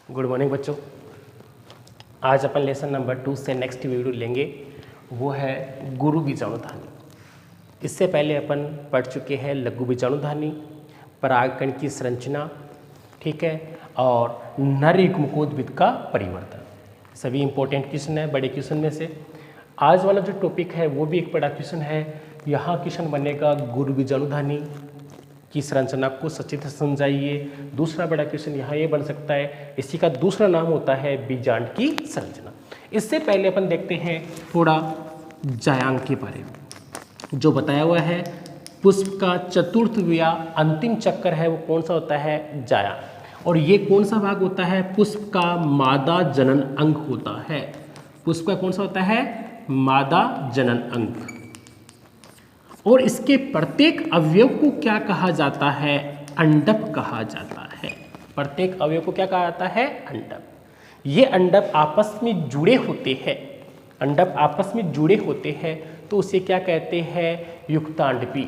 Good morning बच्चों। आज अपन lesson number 2 से नेक्स्ट वीडियो लेंगे, वो है गुरु बीजाणुधानी। इससे पहले अपन पढ़ चुके हैं लघु बीजाणुधानी, परागकण की संरचना, ठीक है, और नर युग्मकोद्भिद का परिवर्तन। सभी इंपॉर्टेंट क्वेश्चन है बड़े क्वेश्चन में से। आज वाला जो टॉपिक है वो भी एक बड़ा क्वेश्चन है। यहाँ क्वेश्चन बनेगा गुरु बीजाणुधानी की संरचना को सचित्र से समझाइए। दूसरा बड़ा क्वेश्चन यहाँ ये बन सकता है, इसी का दूसरा नाम होता है बीजांड की संरचना। इससे पहले अपन देखते हैं थोड़ा जायांग के बारे में। जो बताया हुआ है पुष्प का चतुर्थ या अंतिम चक्कर है वो कौन सा होता है, जायांग। और ये कौन सा भाग होता है, पुष्प का मादा जनन अंग होता है। पुष्प का कौन सा होता है, मादा जनन अंग। और इसके प्रत्येक अवयव को क्या कहा जाता है, अंडप कहा जाता है। प्रत्येक अवयव को क्या कहा जाता है, अंडप। ये अंडप आपस में जुड़े होते हैं, अंडप आपस में जुड़े होते हैं तो उसे क्या कहते हैं, युक्तांडपी।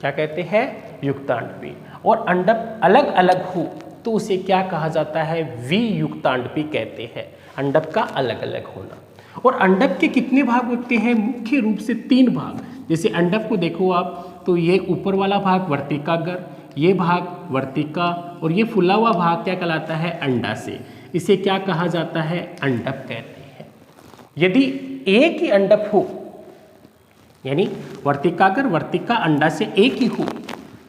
क्या कहते हैं, युक्तांडपी। और अंडप अलग अलग हो तो उसे क्या कहा जाता है, वियुक्तांडपी कहते हैं। अंडप का अलग अलग होना। और अंडप के कितने भाग होते हैं, मुख्य रूप से 3 भाग। जैसे अंडप को देखो आप तो ये ऊपर वाला भाग वर्तिकाग्र, ये भाग वर्तिका, और ये फुला हुआ भाग क्या कहलाता है, अंडाशय। इसे क्या कहा जाता है, अंडप कहते हैं। यदि एक ही अंडप हो, यानी वर्तिकाग्र वर्तिका अंडाशय एक ही हो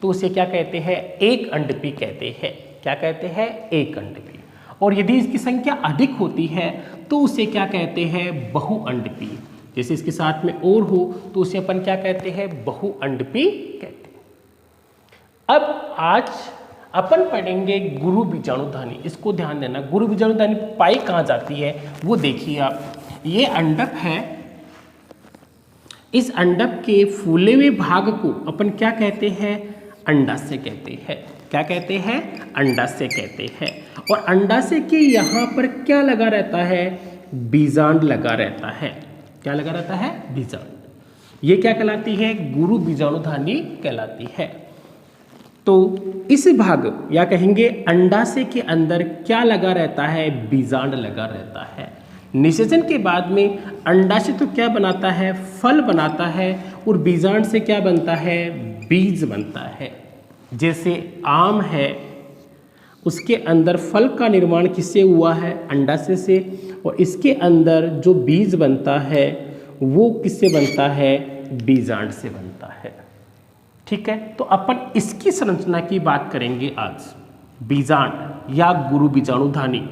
तो उसे क्या कहते हैं, एक अंडपी कहते हैं। क्या कहते हैं, एक अंडपी। और यदि इसकी संख्या अधिक होती है तो उसे क्या कहते हैं, बहुअंडपी। जैसे इसके साथ में और हो तो उसे अपन क्या कहते हैं, बहुअंडपी कहते हैं। अब आज अपन पढ़ेंगे गुरु बीजाणुधानी। इसको ध्यान देना, गुरु बीजाणुधानी पाई कहाँ जाती है वो देखिए आप। ये अंडप है, इस अंडप के फूले हुए भाग को अपन क्या कहते हैं, अंडाशय कहते हैं। क्या कहते हैं, अंडाशय कहते हैं। और अंडाशय के यहाँ पर क्या लगा रहता है, बीजांड लगा रहता है। क्या लगा रहता है, बीजांड। ये क्या कहलाती है, गुरु बीजाणुधानी कहलाती है। तो इस भाग या कहेंगे अंडाशय के अंदर क्या लगा रहता है, बीजांड लगा रहता है। निषेचन के बाद में अंडाशय तो क्या बनाता है, फल बनाता है, और बीजांड से क्या बनता है, बीज बनता है। जैसे आम है, उसके अंदर फल का निर्माण किससे हुआ है, अंडाशय से, और इसके अंदर जो बीज बनता है वो किससे बनता है, बीजांड से बनता है। ठीक है, तो अपन इसकी संरचना की बात करेंगे आज। बीजांड या गुरु बीजाणुधानी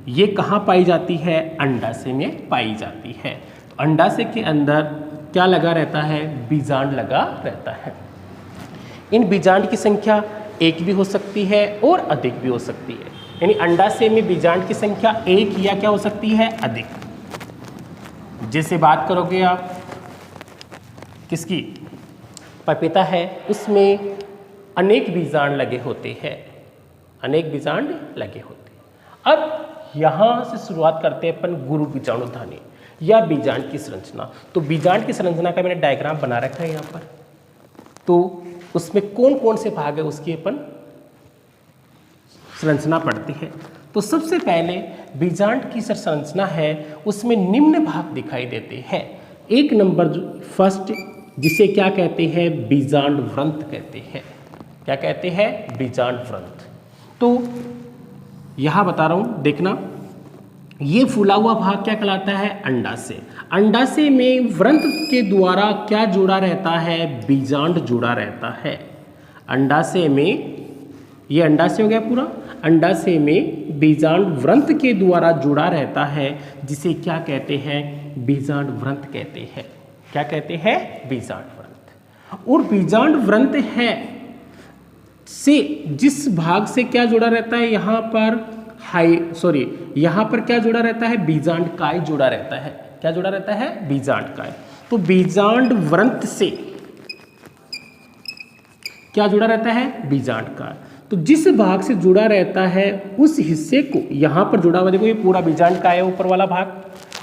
ये कहाँ पाई जाती है, अंडाशय में पाई जाती है। अंडाशय के अंदर क्या लगा रहता है, बीजांड लगा रहता है। इन बीजांड की संख्या एक भी हो सकती है और अधिक भी हो सकती है। यानी अंडाशय में बीजांड की संख्या एक या क्या हो सकती है, अधिक। जैसे बात करोगे आप किसकी, पपीता है, उसमें अनेक बीजांड लगे होते हैं, अनेक बीजांड लगे होते हैं। अब यहाँ से शुरुआत करते हैं अपन गुरु बीजाणुधानी या बीजांड की संरचना। तो बीजांड की संरचना का मैंने डायग्राम बना रखा है यहाँ पर। तो उसमें कौन कौन से भाग है उसकी अपन संरचना पढ़ते हैं। तो सबसे पहले बीजांड की संरचना है, उसमें निम्न भाग दिखाई देते हैं। एक नंबर जो फर्स्ट, जिसे क्या कहते हैं, बीजांड व्रंत कहते हैं। क्या कहते हैं, बीजांड व्रंत। तो यहाँ बता रहा हूँ, देखना, ये फूला हुआ भाग क्या कहलाता है, अंडाशय। अंडाशय में व्रंत के द्वारा क्या जुड़ा रहता है, बीजांड जुड़ा रहता है। अंडाशय में, ये अंडाशय हो गया पूरा, अंडाशय में बीजांड व्रंत के द्वारा जुड़ा रहता है, जिसे क्या कहते हैं, बीजांड व्रंत कहते हैं। क्या कहते हैं, बीजांड व्रंत। और बीजांड व्रंत है से जिस भाग से क्या जुड़ा रहता है, यहाँ पर यहाँ पर क्या जुड़ा रहता है, बीजांड काय जुड़ा रहता है। क्या जुड़ा रहता है, बीजांड काय। तो बीजांड व्रंत से क्या जुड़ा रहता है, बीजांड काय। तो जिस भाग से जुड़ा रहता है उस हिस्से को यहाँ पर जुड़ा हुआ, देखो ये पूरा बीजांड काय है, ऊपर वाला भाग,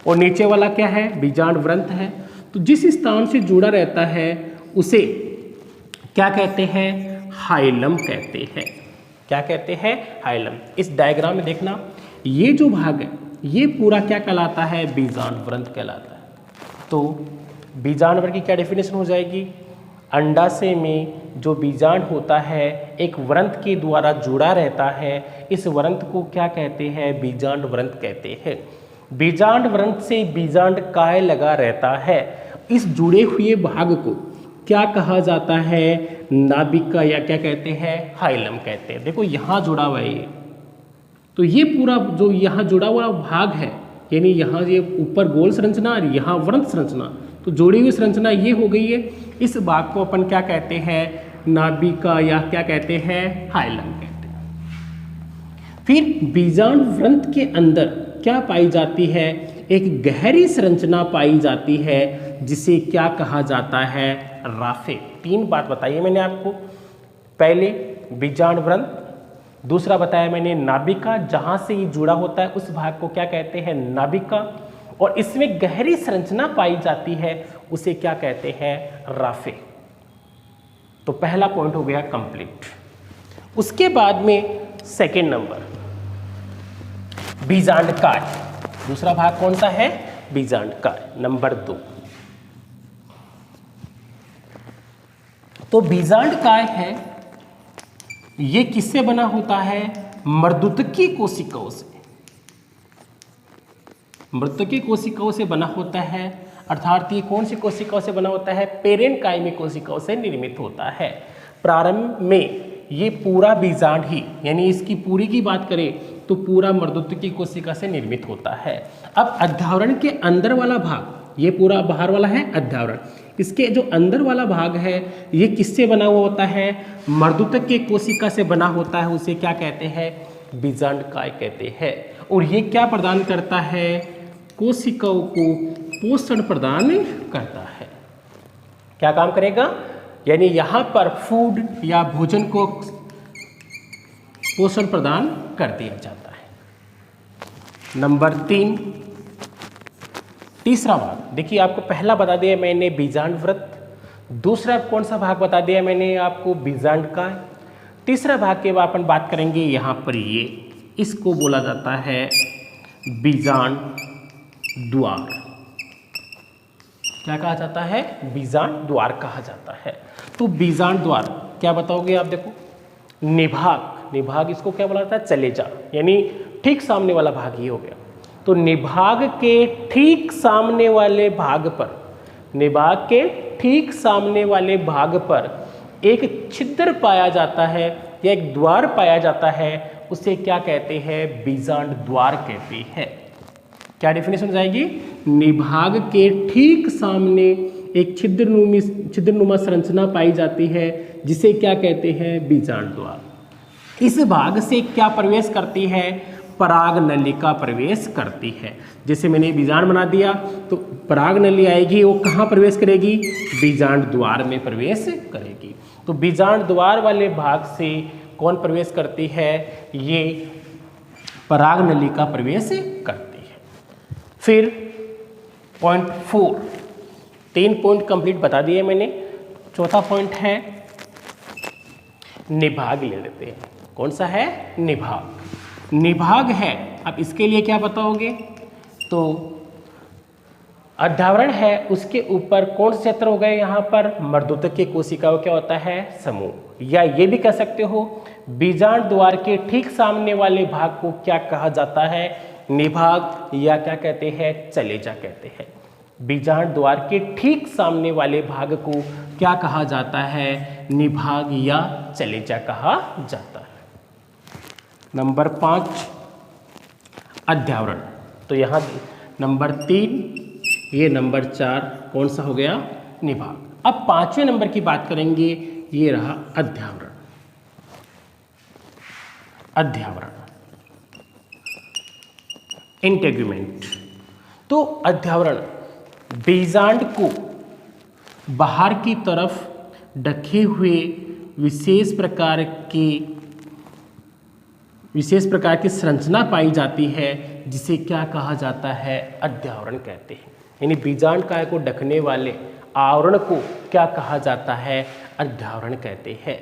और नीचे वाला क्या है, बीजांड व्रंत है। तो जिस स्थान से जुड़ा रहता है उसे क्या कहते हैं, हाइलम कहते हैं। क्या कहते हैं, हाइलम। इस डायग्राम में देखना, ये जो भाग है ये पूरा क्या कहलाता है, बीजांड व्रंत कहलाता है। तो बीजांड व्रंत की क्या डेफिनेशन हो जाएगी, अंडाशय में जो बीजांड होता है एक व्रंत के द्वारा जुड़ा रहता है, इस व्रंत को क्या कहते हैं, बीजांड व्रंत कहते हैं। बीजांड व्रंत से बीजांड काय लगा रहता है, इस जुड़े हुए भाग को क्या कहा जाता है, नाभिका या क्या कहते हैं, हाइलम कहते हैं। देखो यहाँ जुड़ा हुआ है ये, तो ये पूरा जो यहाँ जुड़ा हुआ भाग है, यानी यहाँ ये ऊपर गोल संरचना और यहाँ व्रंत संरचना, तो जोड़ी हुई संरचना ये हो गई है। इस भाग को अपन क्या कहते हैं, नाभिका या क्या कहते हैं, हाइलम कहते हैं। फिर बीजांड व्रंत के अंदर क्या पाई जाती है, एक गहरी संरचना पाई जाती है जिसे क्या कहा जाता है, राफे। 3 बात बताई मैंने आपको, पहले बीजांड व्रंत, दूसरा बताया मैंने नाभिका, जहां से ये जुड़ा होता है उस भाग को क्या कहते हैं, नाभिका, और इसमें गहरी संरचना पाई जाती है उसे क्या कहते हैं, राफे। तो पहला पॉइंट हो गया कंप्लीट। उसके बाद में सेकेंड नंबर बीजांडकाय, दूसरा भाग कौन सा है, बीजांडकाय नंबर 2। तो बीजांडकाय है, ये किससे बना होता है, मर्दुतकी कोशिकाओं से, मर्दुतकी कोशिकाओं से बना होता है। अर्थात ये कौन सी कोशिकाओं से बना होता है, पेरेनकाइमी कोशिकाओं से निर्मित होता है। प्रारंभ में ये पूरा बीजांड ही, यानी इसकी पूरी की बात करें तो पूरा मर्दुतकी कोशिका से निर्मित होता है। अब अध्यावरण के अंदर वाला भाग, ये पूरा बाहर वाला है अध्यावरण, इसके जो अंदर वाला भाग है ये किससे बना हुआ होता है, मर्दुतक के कोशिका से बना होता है, उसे क्या कहते हैं, बीजांडकाय कहते हैं। और ये क्या प्रदान करता है, कोशिकाओं को पोषण प्रदान करता है। क्या काम करेगा, यानी यहाँ पर फूड या भोजन को पोषण प्रदान कर दिया जाता है। नंबर 3 तीसरा भाग, देखिए आपको पहला बता दिया मैंने बीजांड व्रत, दूसरा कौन सा भाग बता दिया मैंने आपको, बीजांडकाय। तीसरा भाग के बाद अपन बात करेंगे यहाँ पर, ये इसको बोला जाता है बीजांड द्वार। क्या कहा जाता है, बीजांड द्वार कहा जाता है। तो बीजांड द्वार क्या बताओगे आप, देखो निभाग, निभाग इसको क्या बोला जाता है, चले जा, यानी ठीक सामने वाला भाग ये हो गया। तो निभाग के ठीक सामने वाले भाग पर, निभाग के ठीक सामने वाले भाग पर एक छिद्र पाया जाता है या एक द्वार पाया जाता है, उसे क्या कहते हैं, बीजांड द्वार कहते हैं। क्या डेफिनेशन जाएगी, निभाग के ठीक सामने एक छिद्रनुमा संरचना पाई जाती है जिसे क्या कहते हैं, बीजांड द्वार। इस भाग से क्या प्रवेश करती है, पराग नलिका प्रवेश करती है। जैसे मैंने बीजांड बना दिया तो पराग नली आएगी, वो कहाँ प्रवेश करेगी, बीजांड द्वार में प्रवेश करेगी। तो बीजांड द्वार वाले भाग से कौन प्रवेश करती है, ये पराग नलिका प्रवेश करती है। फिर पॉइंट 4, 3 पॉइंट कंप्लीट बता दिए मैंने। चौथा पॉइंट है निभाग, ले लेते हैं। कौन सा है, निभाग। निभाग है, अब इसके लिए क्या बताओगे, तो अध्यावरण है, उसके ऊपर कौन से क्षेत्र हो गए, यहाँ पर मर्दुतक की कोशिकाओं क्या होता है, समूह, या ये भी कह सकते हो बीजांड द्वार के ठीक सामने वाले भाग को क्या कहा जाता है, निभाग, या क्या कहते हैं, चलेजा कहते हैं। बीजांड द्वार के ठीक सामने वाले भाग को क्या कहा जाता है, निभाग या चलेजा कहा जाता है। नंबर 5 अध्यावरण, तो यहाँ नंबर 3, ये नंबर 4 कौन सा हो गया, निभाग। अब 5वें नंबर की बात करेंगे, ये रहा अध्यावरण। अध्यावरण, इंटेग्यूमेंट। तो अध्यावरण बीजांड को बाहर की तरफ ढके हुए विशेष प्रकार की संरचना पाई जाती है जिसे क्या कहा जाता है, अध्यावरण कहते हैं। यानी बीजांड काय को ढकने वाले आवरण को क्या कहा जाता है, अध्यावरण कहते हैं।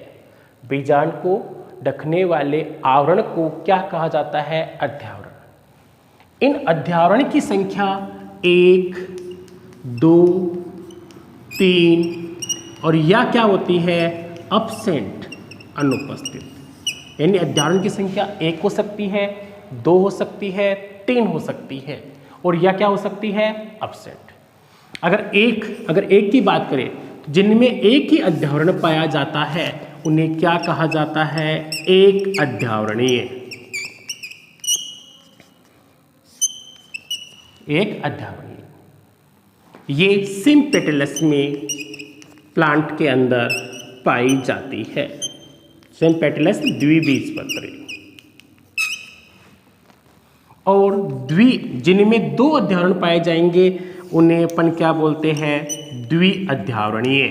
बीजांड को ढकने वाले आवरण को क्या कहा जाता है? अध्यावरण। इन अध्यावरण की संख्या 1, 2, 3 और या क्या होती है? अब्सेंट, अनुपस्थित। यानी अध्यावरण की संख्या 1 हो सकती है, 2 हो सकती है, 3 हो सकती है और या क्या हो सकती है? अब्सेंट। अगर एक की बात करें तो जिनमें एक ही अध्यावरण पाया जाता है उन्हें क्या कहा जाता है? एक अध्यावरणीय। एक अध्यावरणीय ये सिम्पेटलस में प्लांट के अंदर पाई जाती है। सिम्पेटलस द्विबीजपत्री। और जिनमें 2 अध्यावरण पाए जाएंगे उन्हें अपन क्या बोलते हैं? द्विअध्यावरणीय।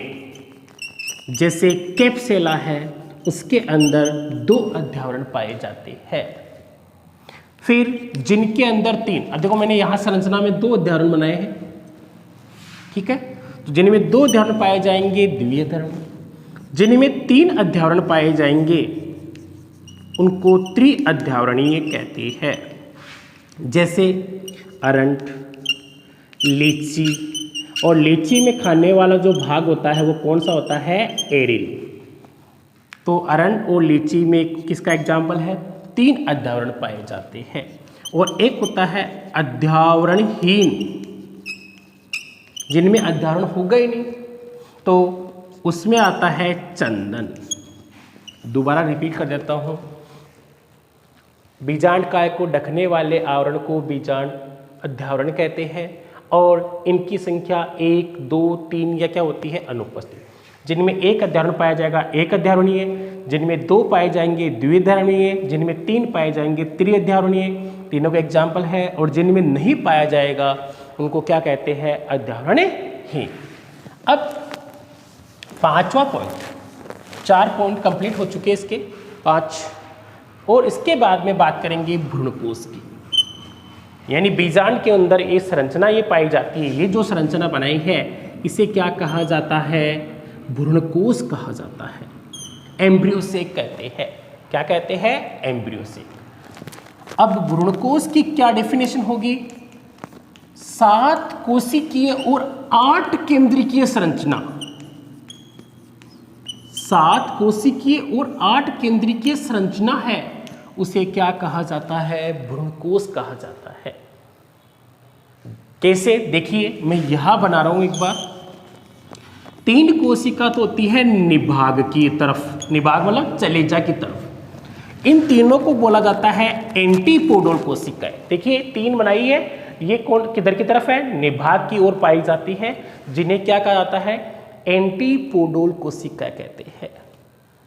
जैसे कैप्सेला है, उसके अंदर 2 अध्यावरण पाए जाते हैं। फिर जिनके अंदर 3, अब देखो मैंने यहां संरचना में 2 अध्यावरण बनाए हैं, ठीक है। तो जिनमें 2 अध्यावरण पाए जाएंगे द्विअध्यावरण, जिनमें 3 अध्यावरण पाए जाएंगे उनको त्रिअध्यावरणीय कहते हैं। जैसे अरंट, लीची, और लीची में खाने वाला जो भाग होता है वो कौन सा होता है? एरिल। तो अरंट और लीची में किसका एग्जाम्पल है? 3 अध्यावरण पाए जाते हैं। और एक होता है अध्यावरणहीन, जिनमें अध्यावरण होगा ही नहीं, तो उसमें आता है चंदन। दोबारा रिपीट कर देता हूँ। बीजांड काय को ढकने वाले आवरण को बीजांड अध्यावरण कहते हैं और इनकी संख्या 1, 2, 3 या क्या होती है? अनुपस्थित। जिनमें 1 अध्यावरण पाया जाएगा एक अध्यावरणीय, जिनमें 2 पाए जाएंगे द्विअध्यावरणीय, जिनमें 3 पाए जाएंगे त्रिअध्यावरणीय, तीनों का एग्जाम्पल है। और जिनमें नहीं पाया जाएगा उनको क्या कहते हैं? अध्यावरणहीन। अब 5वां पॉइंट, 4 पॉइंट कंप्लीट हो चुके इसके 5, और इसके बाद में बात करेंगे भ्रूणकोश की। यानी बीजांड के अंदर ये संरचना ये पाई जाती है, ये जो संरचना बनाई है इसे क्या कहा जाता है? भ्रूणकोश कहा जाता है। एम्ब्रियोसेक कहते हैं। क्या कहते हैं? एम्ब्रियोसेक। अब भ्रूणकोश की क्या डेफिनेशन होगी? 7 कोशिकीय और 8 केंद्रिकीय संरचना। 7 कोशिकीय और 8 केंद्रिकीय संरचना है, उसे क्या कहा जाता है? भ्रूणकोश कहा जाता है। कैसे? देखिए मैं यहां बना रहा हूं एक बार। 3 कोशिका तो होती है निभाग की तरफ, निभाग मतलब चलेजा की तरफ। इन तीनों को बोला जाता है एंटीपोडल कोशिकाएं। देखिए 3 बनाई है, ये कौन किधर की तरफ है? निभाग की ओर पाई जाती है, जिन्हें क्या कहा जाता है? एंटीपोडल कोशिका कहते हैं,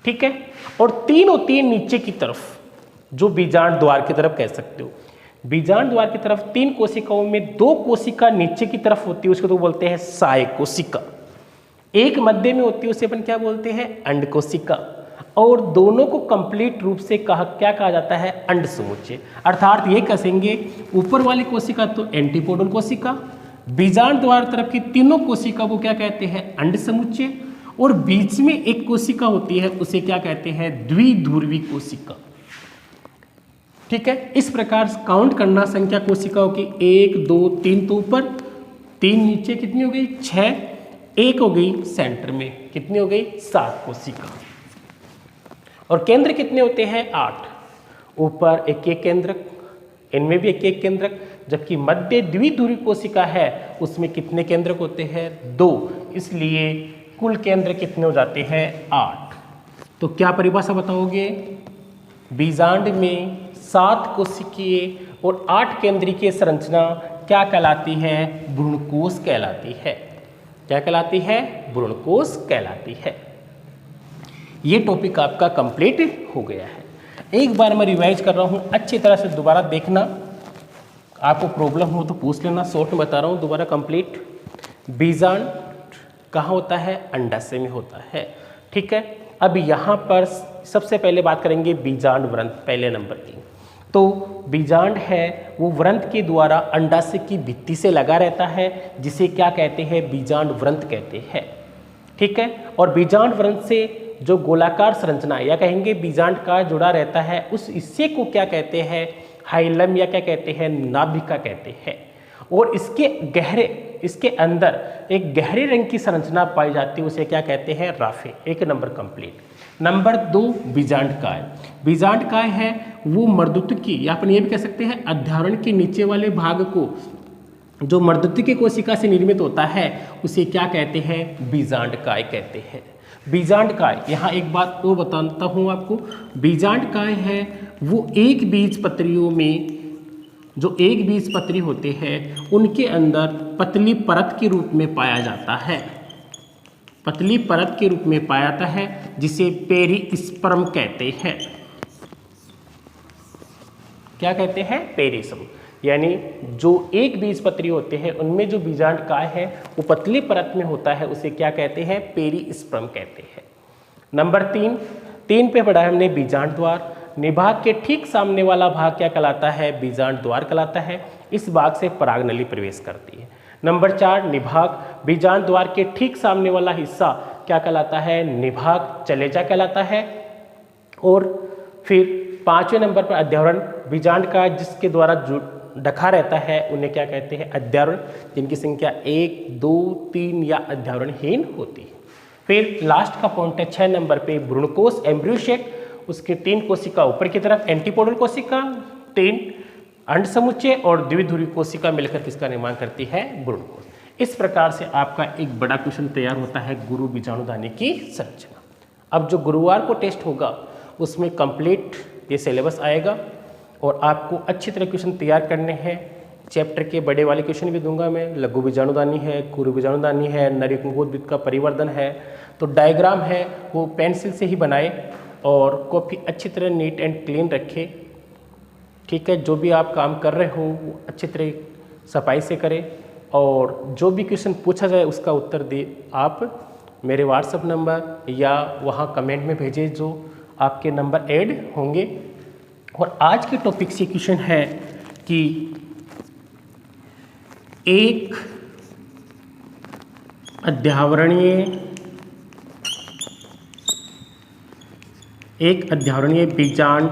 ठीक है। और 3 होती है नीचे की तरफ, जो बीजांड द्वार की तरफ कह सकते हो। बीजांड द्वार की तरफ 3 कोशिकाओं में 2 कोशिका नीचे की तरफ होती है, उसको तो बोलते हैं साय कोशिका। एक मध्य में होती है, उसे अपन क्या बोलते हैं? अंड कोशिका। और दोनों को कंप्लीट रूप से क्या कहा जाता है? अंड समुच्चय। अर्थात ये कहेंगे ऊपर वाली कोशिका तो एंटीपोडल कोशिका, बीजांड द्वार तरफ की तीनों कोशिका को क्या कहते हैं? अंड समुच्चय। और बीच में एक कोशिका होती है, उसे क्या कहते हैं? द्विध्रुवी कोशिका, ठीक है। इस प्रकार काउंट करना संख्या कोशिकाओं की 1, 2, 3 तो ऊपर, 3 नीचे, कितनी हो गई? 6, 1 हो गई सेंटर में, कितनी हो गई? 7 कोशिका। और केंद्र कितने होते हैं? 8। ऊपर एक एक केंद्रक, इनमें भी एक एक केंद्रक, जबकि मध्य द्विध्रुवी कोशिका है उसमें कितने केंद्रक होते हैं? 2। इसलिए कुल केंद्र कितने हो जाते हैं? 8। तो क्या परिभाषा बताओगे? बीजांड में 7 कोशिकीय और 8 केंद्रीय संरचना क्या कहलाती है? भ्रूणकोश कहलाती है। क्या कहलाती है? भ्रूणकोश कहलाती है। ये टॉपिक आपका कंप्लीट हो गया है। एक बार मैं रिवाइज कर रहा हूँ, अच्छी तरह से दोबारा देखना, आपको प्रॉब्लम हो तो पूछ लेना, शॉर्ट में बता रहा हूँ दोबारा कंप्लीट। बीजांड कहाँ होता है? अंडाशय में होता है, ठीक है। अब यहाँ पर सबसे पहले बात करेंगे बीजांड व्रंत, पहले नंबर की। तो बीजांड है वो व्रंत के द्वारा अंडाशय की भित्ति से लगा रहता है, जिसे क्या कहते हैं? बीजांड व्रंत कहते हैं, ठीक है। और बीजांड व्रंत से जो गोलाकार संरचना या कहेंगे बीजांड का जुड़ा रहता है उस हिस्से को क्या कहते हैं, हाइलम या क्या कहते हैं, नाभिका कहते हैं। और इसके अंदर एक गहरे रंग की संरचना पाई जाती है, उसे क्या कहते हैं, राफे। एक नंबर कंप्लीट। नंबर 2 बीजांडकाय। बीजांडकाय है वो मर्दुत्व की या अपन ये भी कह सकते हैं अध्यावरण के नीचे वाले भाग को जो मर्दुत्व की कोशिका से निर्मित होता है उसे क्या कहते हैं, बीजांडकाय कहते हैं। बीजांडकाय, यहाँ एक बात तो बताता हूँ आपको, बीजांडकाय है वो एक बीजपत्रियों में जो एक बीजपत्री होते हैं उनके अंदर पतली परत के रूप में पाया जाता है, पतली परत के रूप में पाया जाता है जिसे पेरिस्पर्म कहते हैं। क्या कहते हैं, पेरिस्पर्म। यानी जो एक बीजपत्री होते हैं उनमें जो बीजांडकाय है वो पतली परत में होता है, उसे क्या कहते हैं, पेरिस्पर्म कहते हैं। नंबर 3 पे पढ़ा है हमने बीजांड द्वार। निभाग के ठीक सामने वाला भाग क्या कहलाता है, बीजांड द्वार कहलाता है। इस भाग से परागनली प्रवेश करती है। नंबर 4 निभाग। बीजांड द्वार के ठीक सामने वाला हिस्सा क्या कहलाता है, निभाग चलेजा कहलाता है। और फिर 5वें नंबर पर अध्यावरण। बीजांड का जिसके द्वारा ढका रहता है उन्हें क्या कहते हैं, अध्यावरण, जिनकी संख्या 1, 2, 3 या अध्यावरणहीन होती है। फिर लास्ट का पॉइंट है 6 नंबर पे भ्रूणकोश, एम्ब्रियो सेक। उसके 3 कोशिका ऊपर की तरफ एंटीपोडल कोशिका, 3 अंड समुच्चय और द्विध्रुवी कोशिका मिलकर किसका निर्माण करती है, भ्रूणकोश। इस प्रकार से आपका एक बड़ा क्वेश्चन तैयार होता है गुरु बीजाणुधानी की संरचना। अब जो गुरुवार को टेस्ट होगा उसमें कंप्लीट ये सिलेबस आएगा और आपको अच्छी तरह क्वेश्चन तैयार करने हैं। चैप्टर के बड़े वाले क्वेश्चन भी दूंगा मैं, लघु बीजाणुधानी है, गुरु बीजाणुधानी है, नरयुग्मकोद्भिद का परिवर्धन है। तो डायग्राम है वो पेंसिल से ही बनाए और कॉपी अच्छी तरह नीट एंड क्लीन रखें, ठीक है। जो भी आप काम कर रहे हो वो अच्छी तरह सफाई से करें और जो भी क्वेश्चन पूछा जाए उसका उत्तर दे आप मेरे व्हाट्सएप नंबर या वहाँ कमेंट में भेजें जो आपके नंबर ऐड होंगे। और आज के टॉपिक से क्वेश्चन है कि एक अध्यावरणीय बीजांड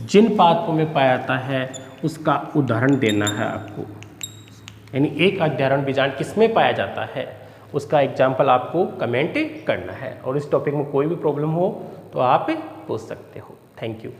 जिन पादपों में पाया जाता है उसका उदाहरण देना है आपको। यानी एक अध्यावरण बीजांड किसमें पाया जाता है उसका एग्जाम्पल आपको कमेंट करना है। और इस टॉपिक में कोई भी प्रॉब्लम हो तो आप पूछ सकते हो। Thank you.